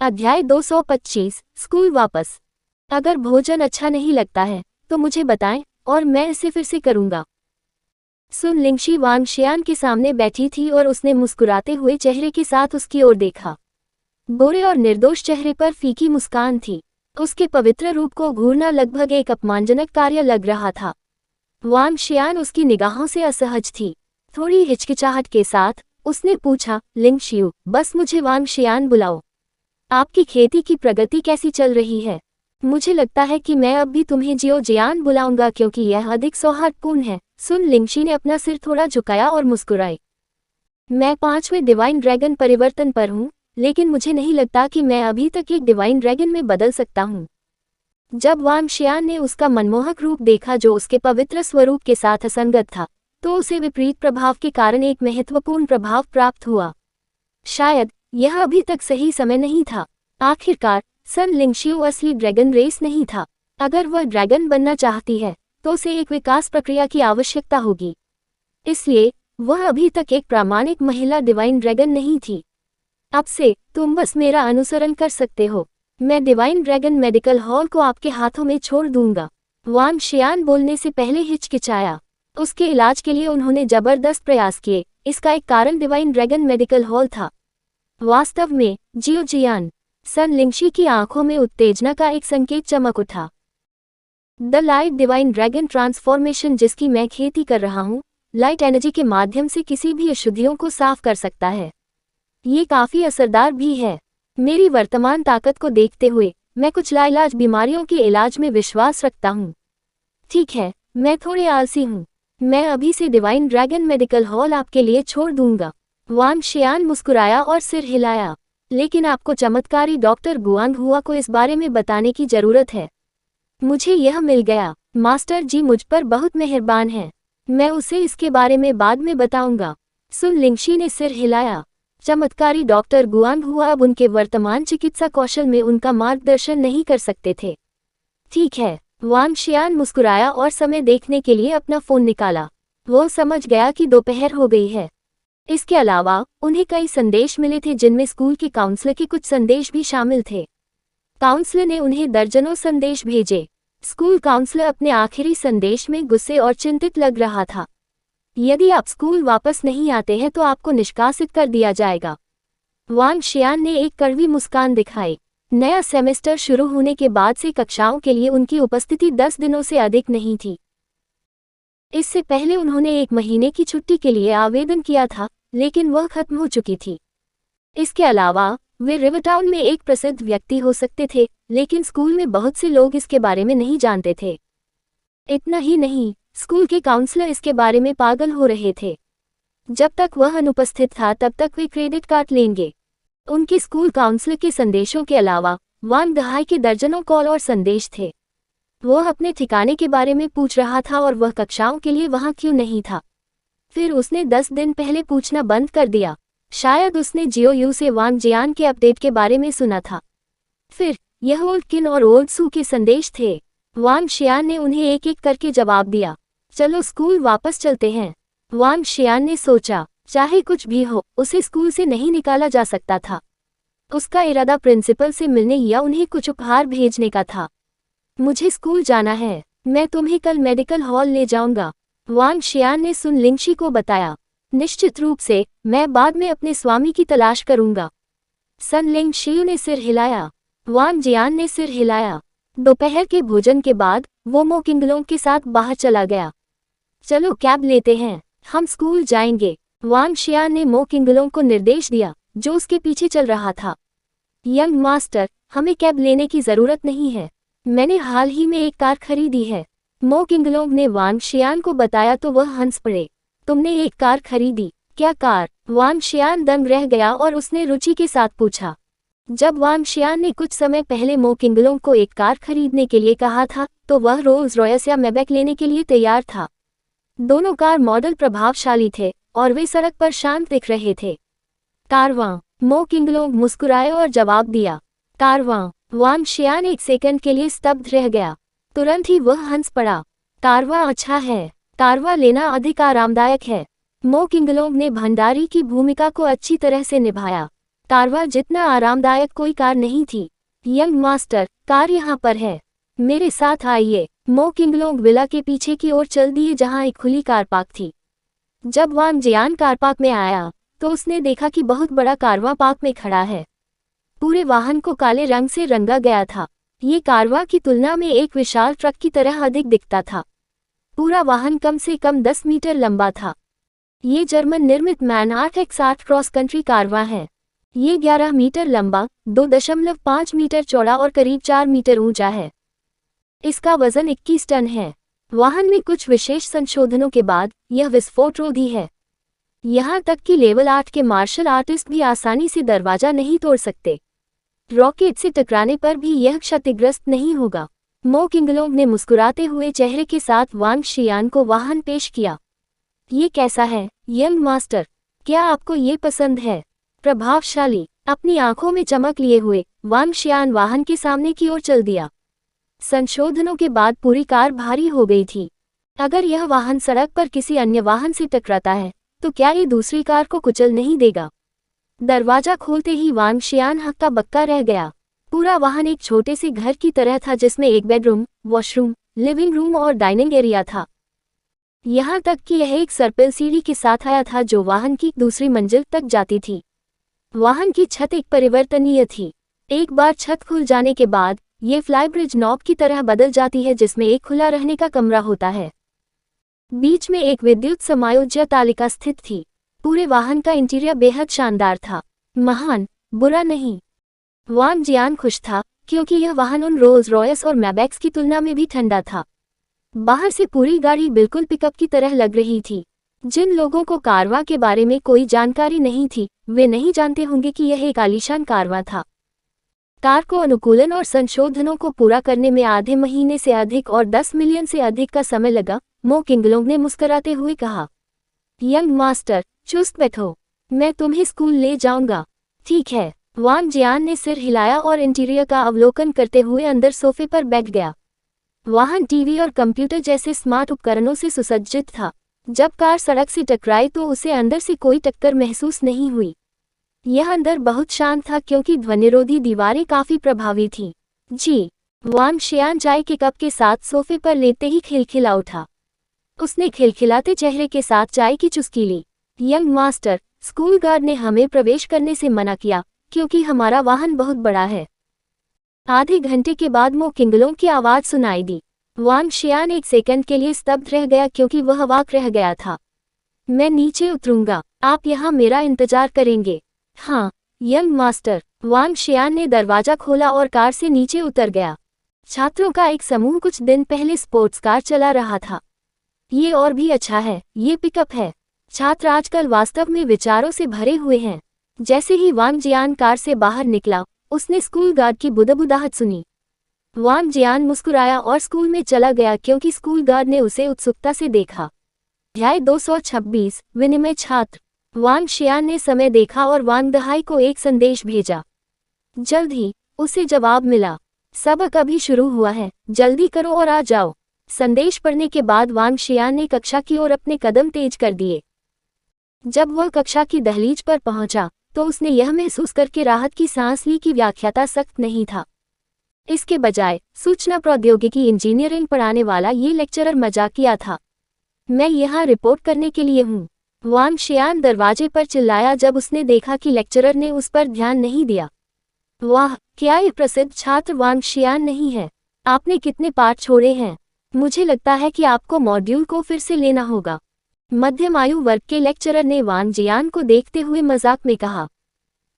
अध्याय 225 स्कूल वापस। अगर भोजन अच्छा नहीं लगता है तो मुझे बताएं और मैं इसे फिर से करूंगा। सुन लिंगशी वांग शियान के सामने बैठी थी और उसने मुस्कुराते हुए चेहरे के साथ उसकी ओर देखा। गोरे और निर्दोष चेहरे पर फीकी मुस्कान थी। उसके पवित्र रूप को घूरना लगभग एक अपमानजनक कार्य लग रहा था। वांग शियान उसकी निगाहों से असहज थी। थोड़ी हिचकिचाहट के साथ उसने पूछा, लिंगशियू, बस मुझे वांग शियान बुलाओ। आपकी खेती की प्रगति कैसी चल रही है? मुझे लगता है कि मैं अब भी तुम्हें जियो जियान बुलाऊंगा क्योंकि यह अधिक सौहार्दपूर्ण है। सुन लिंगशी ने अपना सिर थोड़ा झुकाया और मुस्कुराई। मैं 5वें डिवाइन ड्रैगन परिवर्तन पर हूँ, लेकिन मुझे नहीं लगता कि मैं अभी तक एक डिवाइन ड्रैगन में बदल सकता हूँ। जब वांग शियान ने उसका मनमोहक रूप देखा जो उसके पवित्र स्वरूप के साथ असंगत था, तो उसे विपरीत प्रभाव के कारण एक महत्वपूर्ण प्रभाव प्राप्त हुआ। शायद यह अभी तक सही समय नहीं था। आखिरकार सन लिंगशियू असली ड्रैगन रेस नहीं था। अगर वह ड्रैगन बनना चाहती है तो उसे एक विकास प्रक्रिया की आवश्यकता होगी। इसलिए वह अभी तक एक प्रामाणिक महिला डिवाइन ड्रैगन नहीं थी। अब से तुम बस मेरा अनुसरण कर सकते हो। मैं डिवाइन ड्रैगन मेडिकल हॉल को आपके हाथों में छोड़ दूंगा। वांग शियान बोलने से पहले हिचकिचाया। उसके इलाज के लिए उन्होंने जबरदस्त प्रयास किए। इसका एक कारण डिवाइन ड्रैगन मेडिकल हॉल था। वास्तव में जियो जियान। सन लिंगशी की आंखों में उत्तेजना का एक संकेत चमक उठा। The light divine dragon transformation जिसकी मैं खेती कर रहा हूँ, लाइट एनर्जी के माध्यम से किसी भी अशुद्धियों को साफ कर सकता है। ये काफी असरदार भी है। मेरी वर्तमान ताकत को देखते हुए मैं कुछ लाइलाज बीमारियों के इलाज में विश्वास रखता हूँ। ठीक है, मैं थोड़े आलसी हूँ। मैं अभी से डिवाइन ड्रैगन मेडिकल हॉल आपके लिए छोड़ दूंगा। वांग शियान मुस्कुराया और सिर हिलाया। लेकिन आपको चमत्कारी डॉक्टर गुआंग हुआ को इस बारे में बताने की जरूरत है। मुझे यह मिल गया। मास्टर जी मुझ पर बहुत मेहरबान हैं। मैं उसे इसके बारे में बाद में बताऊंगा। सुन लिंगशी ने सिर हिलाया। चमत्कारी डॉक्टर गुआंग हुआ अब उनके वर्तमान चिकित्सा कौशल में उनका मार्गदर्शन नहीं कर सकते थे। ठीक है, वांग शियान मुस्कुराया और समय देखने के लिए अपना फोन निकाला। वो समझ गया कि दोपहर हो गई है। इसके अलावा उन्हें कई संदेश मिले थे जिनमें स्कूल के काउंसलर के कुछ संदेश भी शामिल थे। काउंसलर ने उन्हें दर्जनों संदेश भेजे। स्कूल काउंसलर अपने आखिरी संदेश में गुस्से और चिंतित लग रहा था। यदि आप स्कूल वापस नहीं आते हैं तो आपको निष्कासित कर दिया जाएगा। वांग शियान ने एक कड़वी मुस्कान दिखाई। नया सेमेस्टर शुरू होने के बाद से कक्षाओं के लिए उनकी उपस्थिति 10 दिनों से अधिक नहीं थी। इससे पहले उन्होंने 1 महीने की छुट्टी के लिए आवेदन किया था, लेकिन वह खत्म हो चुकी थी। इसके अलावा वे रिवरटाउन में एक प्रसिद्ध व्यक्ति हो सकते थे, लेकिन स्कूल में बहुत से लोग इसके बारे में नहीं जानते थे। इतना ही नहीं, स्कूल के काउंसलर इसके बारे में पागल हो रहे थे। जब तक वह अनुपस्थित था तब तक वे क्रेडिट कार्ड लेंगे। उनके स्कूल काउंसलर के संदेशों के अलावा वांग दहाई के दर्जनों कॉल और संदेश थे। वह अपने ठिकाने के बारे में पूछ रहा था और वह कक्षाओं के लिए वहां क्यों नहीं था। फिर उसने 10 दिन पहले पूछना बंद कर दिया। शायद उसने जियो यू से वांग जियान के अपडेट के बारे में सुना था। फिर यह ओल्ड किन और ओल्ड सू के संदेश थे। वांग शियान ने उन्हें एक एक करके जवाब दिया। चलो स्कूल वापस चलते हैं। वांग शियान ने सोचा, चाहे कुछ भी हो, उसे स्कूल से नहीं निकाला जा सकता था। उसका इरादा प्रिंसिपल से मिलने या उन्हें कुछ उपहार भेजने का था। मुझे स्कूल जाना है। मैं तुम्हें कल मेडिकल हॉल ले जाऊंगा, वांग शियान ने सुन लिंगशी को बताया। निश्चित रूप से, मैं बाद में अपने स्वामी की तलाश करूंगा। सन लिंगशियू ने सिर हिलाया। वांग जियान ने सिर हिलाया। दोपहर के भोजन के बाद वो मो किंगलोंग के साथ बाहर चला गया। चलो कैब लेते हैं, हम स्कूल जाएंगे, वांग शियान ने मो किंगलोंग को निर्देश दिया, जो उसके पीछे चल रहा था। यंग मास्टर, हमें कैब लेने की जरूरत नहीं है। मैंने हाल ही में एक कार खरीदी है, मो किंगलोंग ने वांग शियान को बताया तो वह हंस पड़े। तुमने एक कार खरीदी? क्या कार? वांग शियान दंग रह गया और उसने रुचि के साथ पूछा। जब वांग शियान ने कुछ समय पहले मो किंगलोंग को एक कार खरीदने के लिए कहा था तो वह रोल्स रॉयस या मैबेक लेने के लिए तैयार था। दोनों कार मॉडल प्रभावशाली थे और वे सड़क पर शांत दिख रहे थे। कारवां, मो किंगलोंग मुस्कुराए और जवाब दिया। कारवां। वांग शियान एक सेकंड के लिए स्तब्ध रह गया। तुरंत ही वह हंस पड़ा। कारवां अच्छा है। कारवां लेना अधिक आरामदायक है। मो किंगलोंग ने भंडारी की भूमिका को अच्छी तरह से निभाया। कारवा जितना आरामदायक कोई कार नहीं थी। यंग मास्टर, कार यहाँ पर है, मेरे साथ आइए। मो किंगलोंग विला के पीछे की ओर चल दिए जहाँ एक खुली कार पार्क थी। जब वांग जियान कार पार्क में आया तो उसने देखा कि बहुत बड़ा कारवा पार्क में खड़ा है। पूरे वाहन को काले रंग से रंगा गया था। ये कारवा की तुलना में एक विशाल ट्रक की तरह अधिक दिखता था। पूरा वाहन कम से कम 10 मीटर लंबा था। ये जर्मन निर्मित मैन 8x8 क्रॉस कंट्री कारवा है। ये 11 मीटर लंबा, 2.5 मीटर चौड़ा और करीब 4 मीटर ऊंचा है। इसका वजन 21 टन है। वाहन में कुछ विशेष संशोधनों के बाद यह विस्फोटरोधी है। यहाँ तक कि लेवल 8 के मार्शल आर्टिस्ट भी आसानी से दरवाजा नहीं तोड़ सकते। रॉकेट से टकराने पर भी यह क्षतिग्रस्त नहीं होगा। मो किंगलोंग ने मुस्कुराते हुए चेहरे के साथ वांग शियान को वाहन पेश किया। ये कैसा है, यंग मास्टर? क्या आपको ये पसंद है? प्रभावशाली, अपनी आंखों में चमक लिए हुए वांग शियान वाहन के सामने की ओर चल दिया। संशोधनों के बाद पूरी कार भारी हो गई थी। अगर यह वाहन सड़क पर किसी अन्य वाहन से टकराता है तो क्या ये दूसरी कार को कुचल नहीं देगा? दरवाजा खोलते ही वांग शियान हक्का बक्का रह गया। पूरा वाहन एक छोटे से घर की तरह था जिसमें एक बेडरूम, वॉशरूम, लिविंग रूम और डाइनिंग एरिया था। यहाँ तक कि यह एक सर्पिल सीढ़ी के साथ आया था जो वाहन की दूसरी मंजिल तक जाती थी। वाहन की छत एक परिवर्तनीय थी। एक बार छत खुल जाने के बाद ये फ्लाईब्रिज नॉब की तरह बदल जाती है जिसमें एक खुला रहने का कमरा होता है। बीच में एक विद्युत समायोज्य तालिका स्थित थी। पूरे वाहन का इंटीरियर बेहद शानदार था। महान, बुरा नहीं। वांग जियान खुश था क्योंकि यह वाहन उन रोल्स रॉयस और मैबैक्स की तुलना में भी ठंडा था। बाहर से पूरी गाड़ी बिल्कुल पिकअप की तरह लग रही थी। जिन लोगों को कारवा के बारे में कोई जानकारी नहीं थी वे नहीं जानते होंगे कि यह एक आलीशान कारवा था। कार को अनुकूलन और संशोधनों को पूरा करने में आधे महीने से अधिक और 10 मिलियन से अधिक का समय लगा। मो किंगलोंग ने मुस्कुराते हुए कहा, यंग मास्टर, चुस्त बैठो, मैं तुम्हें स्कूल ले जाऊंगा। ठीक है। वांग जियान ने सिर हिलाया और इंटीरियर का अवलोकन करते हुए अंदर सोफे पर बैठ गया। वाहन टीवी और कंप्यूटर जैसे स्मार्ट उपकरणों से सुसज्जित था। जब कार सड़क से टकराई तो उसे अंदर से कोई टक्कर महसूस नहीं हुई। यह अंदर बहुत शांत था क्योंकि ध्वनिरोधी दीवारें काफी प्रभावी थीं। जी। वांग शियान चाय के कप के साथ सोफे पर लेते ही खिलखिला उठा। उसने खिलखिलाते चेहरे के साथ चाय की चुस्की ली। यंग मास्टर, स्कूल गार्ड ने हमें प्रवेश करने से मना किया क्योंकि हमारा वाहन बहुत बड़ा है। आधे घंटे के बाद मो किंगलोंग की आवाज सुनाई दी। वांग शियान एक सेकंड के लिए स्तब्ध रह गया क्योंकि वह अवाक रह गया था। मैं नीचे उतरूंगा, आप यहाँ मेरा इंतजार करेंगे? हाँ, यंग मास्टर। वांग शियान ने दरवाजा खोला और कार से नीचे उतर गया। छात्रों का एक समूह कुछ दिन पहले स्पोर्ट्स कार चला रहा था। ये और भी अच्छा है, ये पिकअप है। छात्र आजकल वास्तव में विचारों से भरे हुए हैं। जैसे ही वांग जियान कार से बाहर निकला उसने स्कूल गार्ड की बुदबुदाहट सुनी। वांग जियान मुस्कुराया और स्कूल में चला गया क्योंकि स्कूल गार्ड ने उसे उत्सुकता से देखा। अध्याय 226, विनिमय छात्र। वांग शियान ने समय देखा और वांग दहाई को एक संदेश भेजा। जल्द ही उसे जवाब मिला, सबक अभी शुरू हुआ है, जल्दी करो और आ जाओ। संदेश पढ़ने के बाद वांग शियान ने कक्षा की ओर अपने कदम तेज कर दिए। जब वह कक्षा की दहलीज पर पहुंचा तो उसने यह महसूस करके राहत की सांस ली कि व्याख्याता सख्त नहीं था। इसके बजाय सूचना प्रौद्योगिकी इंजीनियरिंग पढ़ाने वाला ये लेक्चरर मजाकिया था। मैं यहाँ रिपोर्ट करने के लिए हूँ, वांग शियान दरवाजे पर चिल्लाया जब उसने देखा कि लेक्चरर ने उस पर ध्यान नहीं दिया। वाह, क्या ये प्रसिद्ध छात्र वांग शियान नहीं है? आपने कितने पाठ छोड़े हैं? मुझे लगता है कि आपको मॉड्यूल को फिर से लेना होगा। मध्यम आयु वर्ग के लेक्चरर ने वांग जियान को देखते हुए मजाक में कहा।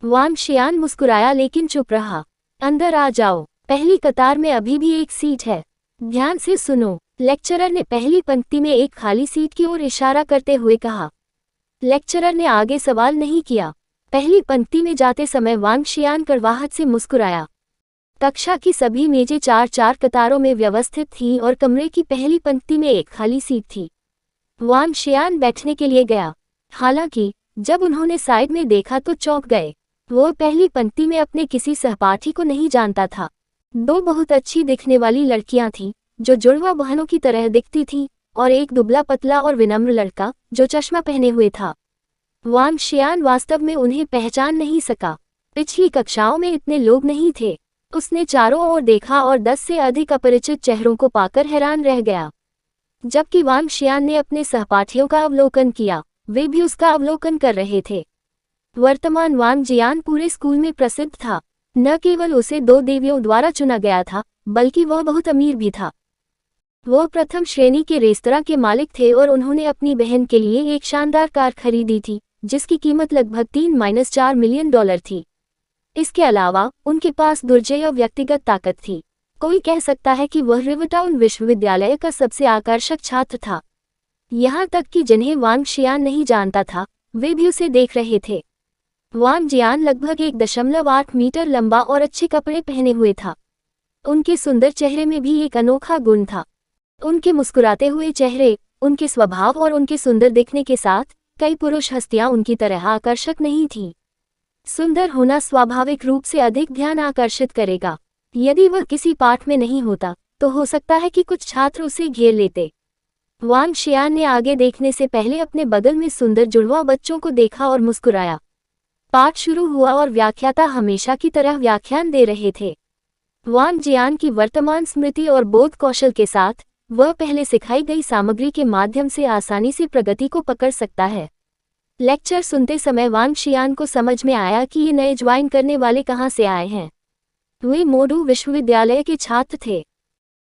वांग शियान मुस्कुराया लेकिन चुप रहा। अंदर आ जाओ, पहली कतार में अभी भी एक सीट है, ध्यान से सुनो, लेक्चरर ने पहली पंक्ति में एक खाली सीट की ओर इशारा करते हुए कहा। लेक्चरर ने आगे सवाल नहीं किया। पहली पंक्ति में जाते समय वांग शियान कड़वाहट से मुस्कुराया। कक्षा की सभी मेजें 4-4 कतारों में व्यवस्थित थीं और कमरे की पहली पंक्ति में एक खाली सीट थी। वांग शियान बैठने के लिए गया। हालांकि जब उन्होंने साइड में देखा तो चौंक गए। वो पहली पंक्ति में अपने किसी सहपाठी को नहीं जानता था। 2 बहुत अच्छी दिखने वाली लड़कियां थीं जो जुड़वा बहनों की तरह दिखती थीं और एक दुबला पतला और विनम्र लड़का जो चश्मा पहने हुए था। वांग शियान वास्तव में उन्हें पहचान नहीं सका। पिछली कक्षाओं में इतने लोग नहीं थे। उसने चारों ओर देखा और 10 से अधिक अपरिचित चेहरों को पाकर हैरान रह गया। जबकि वांग शियान ने अपने सहपाठियों का अवलोकन किया, वे भी उसका अवलोकन कर रहे थे। वर्तमान वांग जियान पूरे स्कूल में प्रसिद्ध था। न केवल उसे 2 देवियों द्वारा चुना गया था, बल्कि वह बहुत अमीर भी था। वो प्रथम श्रेणी के रेस्तरां के मालिक थे और उन्होंने अपनी बहन के लिए एक शानदार कार खरीदी थी, जिसकी कीमत लगभग 3-4 मिलियन डॉलर थी। इसके अलावा उनके पास दुर्जेय व्यक्तिगत ताकत थी। कोई कह सकता है कि वह रिवरटाउन विश्वविद्यालय का सबसे आकर्षक छात्र था। यहाँ तक कि जिन्हें वांग शियान नहीं जानता था, वे भी उसे देख रहे थे। वांग जियान लगभग 1.8 मीटर लंबा और अच्छे कपड़े पहने हुए था। उनके सुंदर चेहरे में भी एक अनोखा गुण था। उनके मुस्कुराते हुए चेहरे, उनके स्वभाव और उनके सुंदर दिखने के साथ कई पुरुष हस्तियां उनकी तरह आकर्षक नहीं थीं। सुंदर होना स्वाभाविक रूप से अधिक ध्यान आकर्षित करेगा। यदि वह किसी पाठ में नहीं होता, तो हो सकता है कि कुछ छात्र उसे घेर लेते। वांग शियान ने आगे देखने से पहले अपने बगल में सुंदर जुड़वा बच्चों को देखा और मुस्कुराया। पाठ शुरू हुआ और व्याख्याता हमेशा की तरह व्याख्यान दे रहे थे। वांग जियान की वर्तमान स्मृति और बोध कौशल के साथ वह पहले सिखाई गई सामग्री के माध्यम से आसानी से प्रगति को पकड़ सकता है। लेक्चर सुनते समय वांग शियान को समझ में आया कि ये नए ज्वाइन करने वाले कहाँ से आए हैं। वे मोडू विश्वविद्यालय के छात्र थे।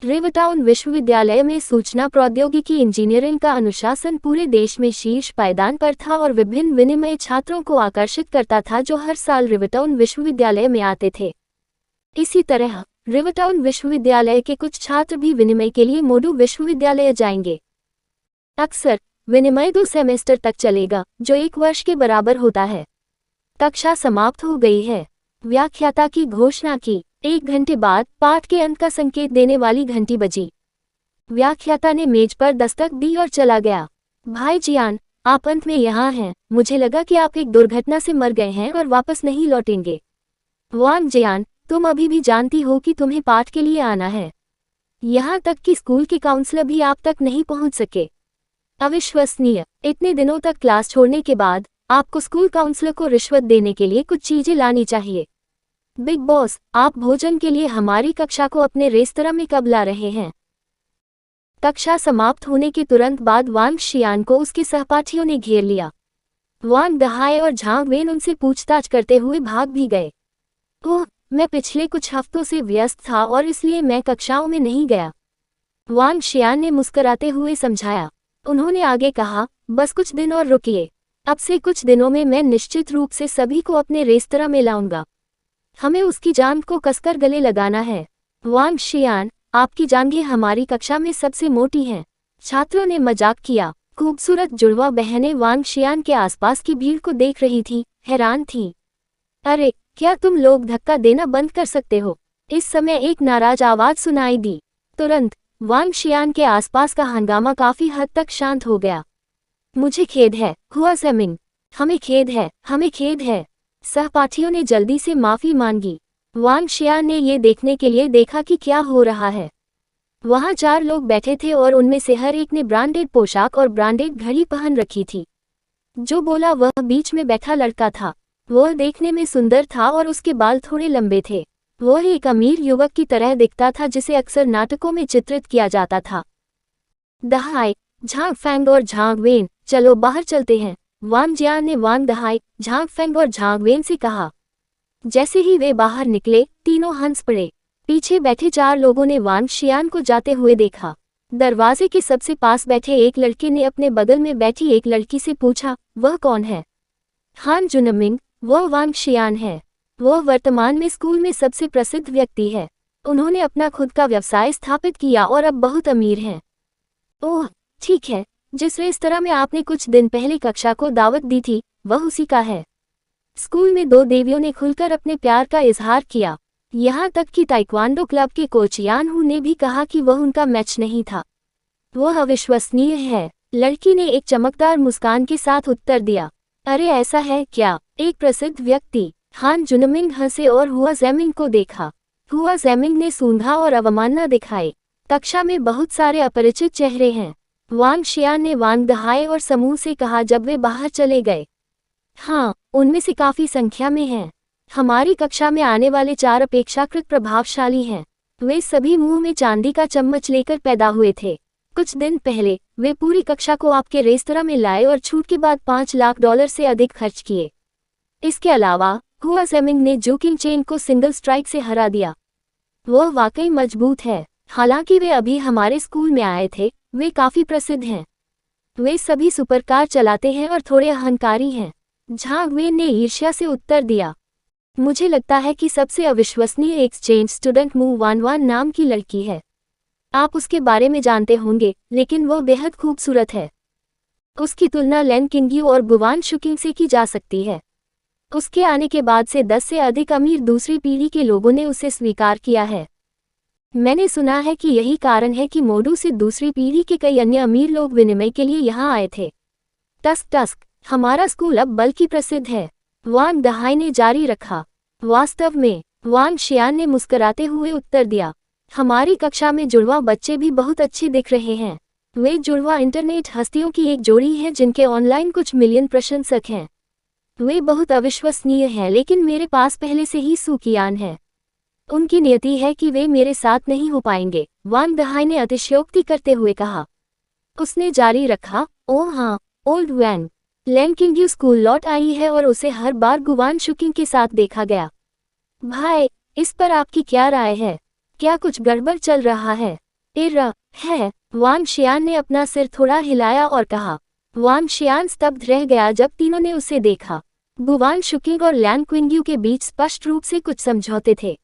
रिवरटाउन विश्वविद्यालय में सूचना प्रौद्योगिकी इंजीनियरिंग का अनुशासन पूरे देश में शीर्ष पायदान पर था और विभिन्न विनिमय छात्रों को आकर्षित करता था जो हर साल रिवरटाउन विश्वविद्यालय में आते थे। इसी तरह रिवरटाउन विश्वविद्यालय के कुछ छात्र भी विनिमय के लिए मोडू विश्वविद्यालय जाएंगे। अक्सर विनिमय 2 सेमेस्टर तक चलेगा, जो 1 वर्ष के बराबर होता है। कक्षा समाप्त हो गई है। व्याख्याता की घोषणा की। 1 घंटे बाद पाठ के अंत का संकेत देने वाली घंटी बजी। व्याख्याता ने मेज पर दस्तक दी और चला गया। भाई जियान, आप अंत में यहाँ हैं। मुझे लगा कि आप एक दुर्घटना से मर गए हैं और वापस नहीं लौटेंगे। वांग जियान, तुम अभी भी जानती हो कि तुम्हें पाठ के लिए आना है। यहाँ तक कि स्कूल के काउंसलर भी आप तक नहीं पहुँच सके। अविश्वसनीय। इतने दिनों तक क्लास छोड़ने के बाद आपको स्कूल काउंसलर को रिश्वत देने के लिए कुछ चीजें लानी चाहिए। बिग बॉस, आप भोजन के लिए हमारी कक्षा को अपने रेस्तरां में कब ला रहे हैं? कक्षा समाप्त होने के तुरंत बाद वांग शियान को उसके सहपाठियों ने घेर लिया। वांग दहाई और झांग वेन उनसे पूछताछ करते हुए भाग भी गए। ओह, मैं पिछले कुछ हफ्तों से व्यस्त था और इसलिए मैं कक्षाओं में नहीं गया, वांग शियान ने मुस्कुराते हुए समझाया। उन्होंने आगे कहा, बस कुछ दिन और रुकिए। अब से कुछ दिनों में मैं निश्चित रूप से सभी को अपने रेस्तरां में लाऊंगा। हमें उसकी जांघ को कसकर गले लगाना है। वांग शियान, आपकी जांघें हमारी कक्षा में सबसे मोटी हैं। छात्रों ने मजाक किया। खूबसूरत जुड़वा बहनें वांग शियान के आसपास की भीड़ को देख रही थीं, हैरान थीं। अरे, क्या तुम लोग धक्का देना बंद कर सकते हो? इस समय एक नाराज आवाज सुनाई दी। तुरंत वांग शियान के आसपास का हंगामा काफी हद तक शांत हो गया। मुझे खेद है, हुआ सेमिंग। हमें खेद है, हमें खेद है। सहपाठियों ने जल्दी से माफी मांगी। वांग शियान ने ये देखने के लिए देखा कि क्या हो रहा है। वहां 4 लोग बैठे थे और उनमें से हर एक ने ब्रांडेड पोशाक और ब्रांडेड घड़ी पहन रखी थी। जो बोला वह बीच में बैठा लड़का था। वह देखने में सुंदर था और उसके बाल थोड़े लंबे थे। वह एक अमीर युवक की तरह दिखता था जिसे अक्सर नाटकों में चित्रित किया जाता था। दहाई, झांग फैंग और झांग वेन, चलो बाहर चलते हैं, वांग जियान ने वांग दहाई, झांग फैंग और झांग वेन से कहा। जैसे ही वे बाहर निकले, तीनों हंस पड़े। पीछे बैठे 4 लोगों ने वांग शियान को जाते हुए देखा। दरवाजे के सबसे पास बैठे एक लड़के ने अपने बगल में बैठी एक लड़की से पूछा, वह कौन है? हान जुनमिंग, वह वांग शियान है। वह वर्तमान में स्कूल में सबसे प्रसिद्ध व्यक्ति है। उन्होंने अपना खुद का व्यवसाय स्थापित किया और अब बहुत अमीर हैं। ओह, ठीक है, जिस रेस्तरां में आपने कुछ दिन पहले कक्षा को दावत दी थी, वह उसी का है। स्कूल में 2 देवियों ने खुलकर अपने प्यार का इजहार किया। यहाँ तक कि ताइक्वांडो क्लब के कोच यान हू ने भी कहा कि वह उनका मैच नहीं था। वह अविश्वसनीय है, लड़की ने एक चमकदार मुस्कान के साथ उत्तर दिया। अरे ऐसा है क्या? एक प्रसिद्ध व्यक्ति। हान जुनमिंग हंसे और हुआ ज़ेमिंग को देखा। हुआ ज़ेमिंग ने सूंघा और अवमानना दिखाई। कक्षा में बहुत सारे अपरिचित चेहरे हैं, वांग शियान ने वांग दहाई और समूह से कहा जब वे बाहर चले गए। हाँ, उनमें से काफी संख्या में हैं। हमारी कक्षा में आने वाले 4 अपेक्षाकृत प्रभावशाली हैं। वे सभी मुंह में चांदी का चम्मच लेकर पैदा हुए थे। कुछ दिन पहले वे पूरी कक्षा को आपके रेस्तरां में लाए और छूट के बाद $5 लाख से अधिक खर्च किए। इसके अलावा हुआ सेमिंग ने जोकिंग चेन को सिंगल स्ट्राइक से हरा दिया। वह वाकई मजबूत है। हालांकि वे अभी हमारे स्कूल में आए थे, वे काफी प्रसिद्ध हैं। वे सभी सुपरकार चलाते हैं और थोड़े अहंकारी हैं। झांग वेन ने ईर्ष्या से उत्तर दिया। मुझे लगता है कि सबसे अविश्वसनीय एक्सचेंज स्टूडेंट मू वान वान नाम की लड़की है। आप उसके बारे में जानते होंगे, लेकिन वह बेहद खूबसूरत है। उसकी तुलना लैन किंग्यू और गुवान शुकिंग से की जा सकती है। उसके आने के बाद से 10 से अधिक अमीर दूसरी पीढ़ी के लोगों ने उसे स्वीकार किया है। मैंने सुना है कि यही कारण है कि मोडू से दूसरी पीढ़ी के कई अन्य अमीर लोग विनिमय के लिए यहाँ आए थे। टस्क हमारा स्कूल अब बल्कि प्रसिद्ध है, वांग दहाई ने जारी रखा। वास्तव में, वांग शियान ने मुस्कुराते हुए उत्तर दिया। हमारी कक्षा में जुड़वा बच्चे भी बहुत अच्छे दिख रहे हैं। वे जुड़वा इंटरनेट हस्तियों की एक जोड़ी है जिनके ऑनलाइन कुछ मिलियन प्रशंसक हैं। वे बहुत अविश्वसनीय हैं, लेकिन मेरे पास पहले से ही सुकियान है। उनकी नियति है कि वे मेरे साथ नहीं हो पाएंगे, वांग दहाई ने अतिशयोक्ति करते हुए कहा। उसने जारी रखा, ओह हाँ, ओल्ड वैन लैन किंग्यू स्कूल लौट आई है और उसे हर बार गुवान शुकिंग के साथ देखा गया। भाई, इस पर आपकी क्या राय है? क्या कुछ गड़बड़ चल रहा है? है। वांग शियान ने अपना सिर थोड़ा हिलाया और कहा। वांग शियान स्तब्ध रह गया जब तीनों ने उसे देखा। गुवान शुकिंग और लैन क्विंग्यू के बीच स्पष्ट रूप से कुछ समझौते थे।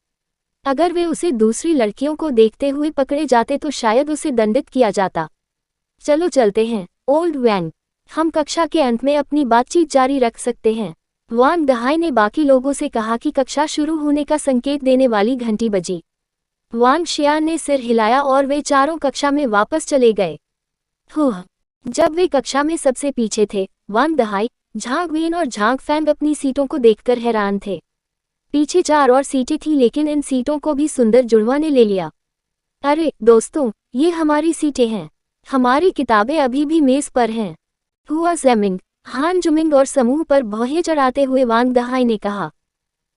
अगर वे उसे दूसरी लड़कियों को देखते हुए पकड़े जाते तो शायद उसे दंडित किया जाता। चलो चलते हैं, ओल्ड वैन। हम कक्षा के अंत में अपनी बातचीत जारी रख सकते हैं। वांग दहाई ने बाकी लोगों से कहा कि कक्षा शुरू होने का संकेत देने वाली घंटी बजी। वांग शियान ने सिर हिलाया और वे चारों कक्षा में वापस चले गए। जब वे कक्षा में सबसे पीछे थे, वांग दहाई, झांग वेन और झांग फैंग अपनी सीटों को देखकर हैरान थे। पीछे 4 और सीटें थीं, लेकिन इन सीटों को भी सुंदर जुड़वा ने ले लिया। अरे दोस्तों, ये हमारी सीटें हैं। हमारी किताबें अभी भी मेज पर हैं। हुआ सेमिंग, हान जुमिंग और समूह पर भौहें चढ़ाते हुए वांग दहाई ने कहा।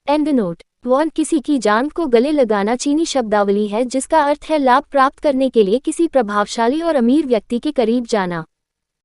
एंड नोट, वॉन किसी की जान को गले लगाना चीनी शब्दावली है जिसका अर्थ है लाभ प्राप्त करने के लिए किसी प्रभावशाली और अमीर व्यक्ति के करीब जाना।